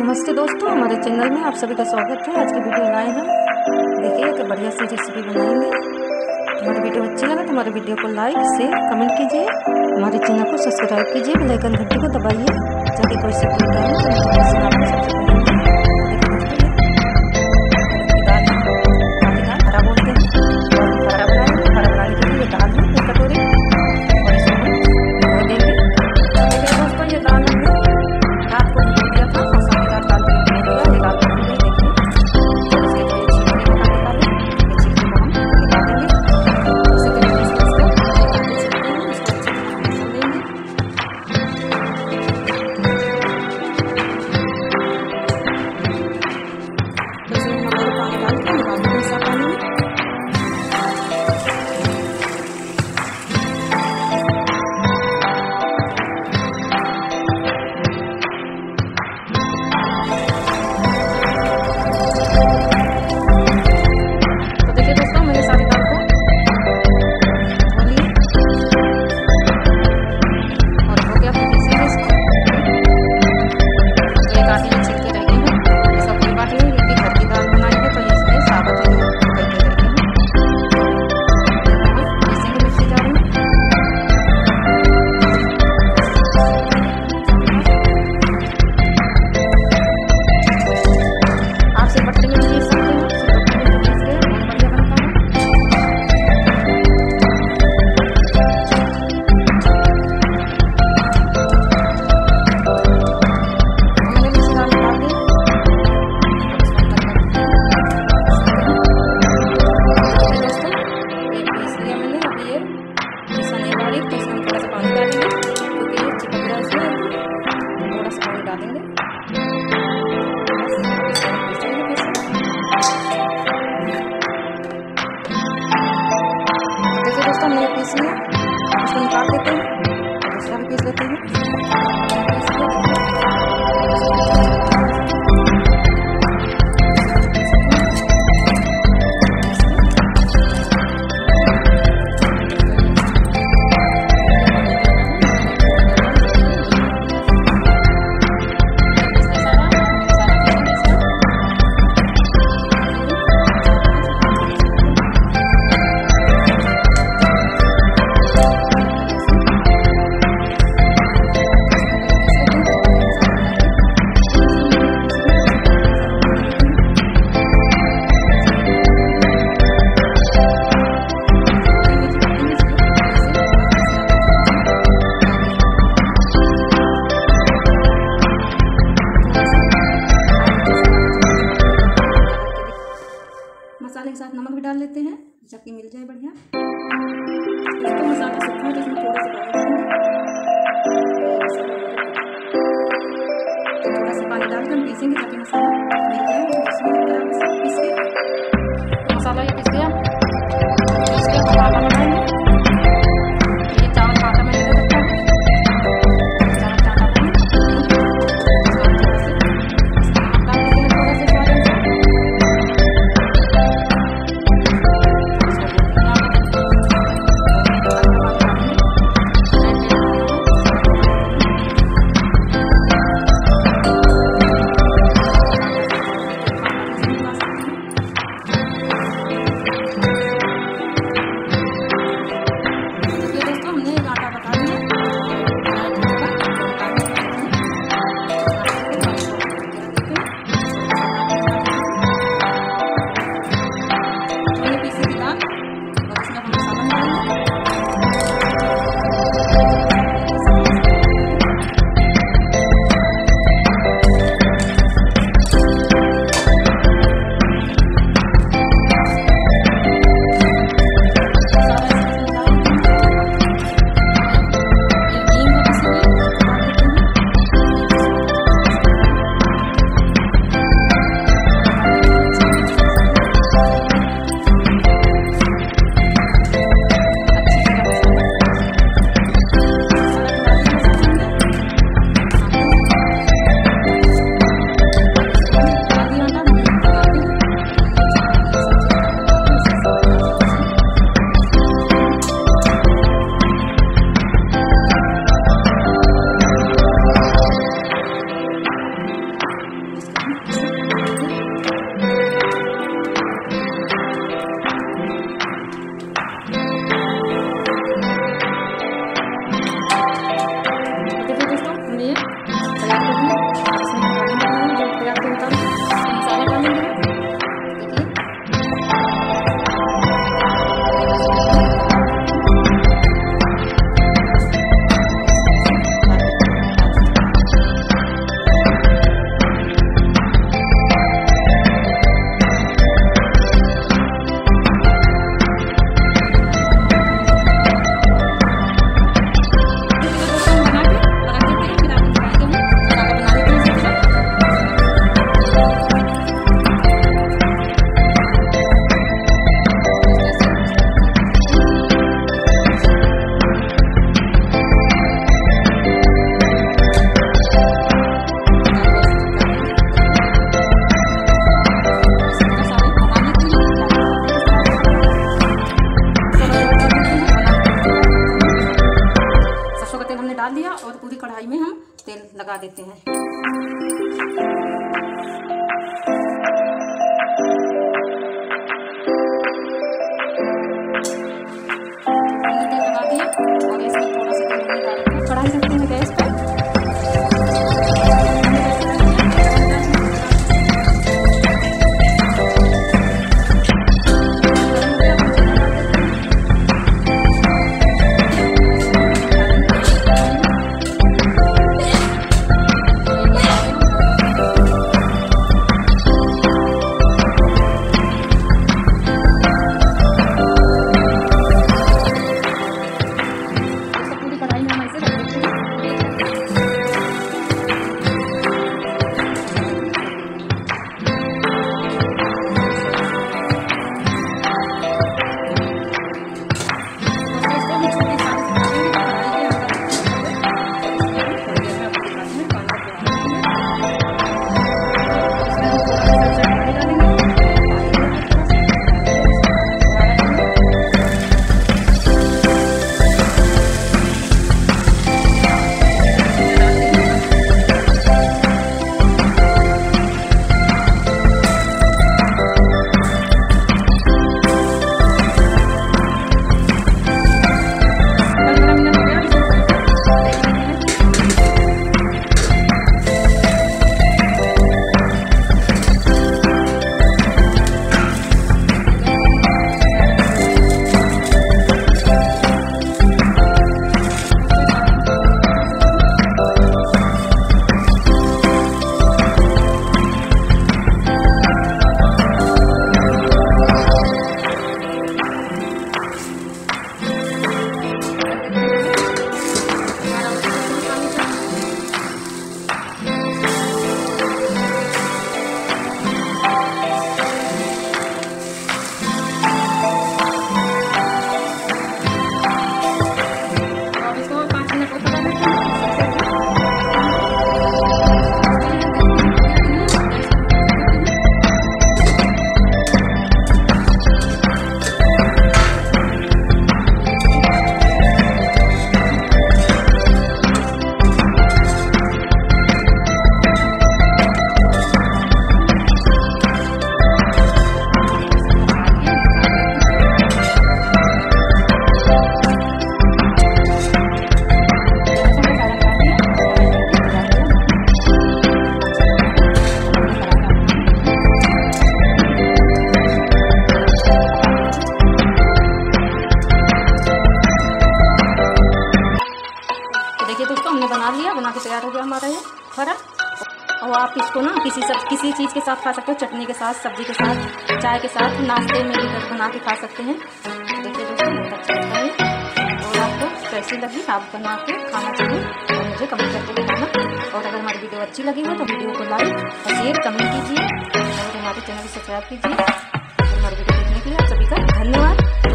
नमस्ते दोस्तों, हमारे चैनल में आप सभी का स्वागत है। आज की वीडियो लाए हम देखिए कि बढ़िया सी रेसिपी बनाएंगे। हमारी वीडियो अच्छी लगे तो हमारे वीडियो को लाइक शेयर कमेंट कीजिए, हमारे चैनल को सब्सक्राइब कीजिए, बेल आइकन घंटी को दबाइए ताकि कोई सी वीडियो डालें तो नोटिफिकेशन आपको सबसे पहले मिले। फरा बोलते हैं, फरा बनाएंगे। फरा बनाने के लिए दाल है एक कटोरी और इसमें हम देंगे। दोस्तों ये दाल हमने रात को भिगो दिया था और सारी रात दाल भिगो दिया। ये दाल को हम देखिए और इसके जो छिलके को निकालें, ये छिलके को हम निकाल देंगे। उसी तरीके से इसको छिलके हैं इसको अच्छे से भून लेंगे। इसमें हमारे पानी डाल के निकाल देंगे साफ पानी में। पीस लिया, उसको निकाल देते हैं, दूसरा भी पीस लेते हैं। मसाले के साथ नमक भी डाल लेते हैं ताकि मिल जाए बढ़िया। इसको मसाला सूखा है तो इसमें थोड़ा सा पानी डाल के हम पीसेंगे ताकि मसाला मिल जाए। पीस के मसाला ये पीस गया, पीस के हम आटा बनाएंगे। ये चावल का आटा मैंने ले रखा है, चावल का आटा लगा देते हैं। तेल लगा दिया और इसमें थोड़ा सा तेल डाल के कढ़ाई रखते हैं गैस पर। बना के तैयार हो गया हमारा ये फरा। और आप इसको ना किसी चीज़ के साथ खा सकते हो, चटनी के साथ, सब्जी के साथ, चाय के साथ, नाश्ते में भी बना के खा सकते हैं। देखिए दोस्तों बहुत अच्छा लगता है। और आपको कैसी लगी आप बना के खाना चाहिए और मुझे कमेंट करके बताना। और अगर हमारी वीडियो अच्छी लगी हो तो वीडियो को लाइक और शेयर कमेंट कीजिए और हमारे चैनल को सब्सक्राइब कीजिए। हमारी वीडियो देखने के लिए आप सभी का धन्यवाद।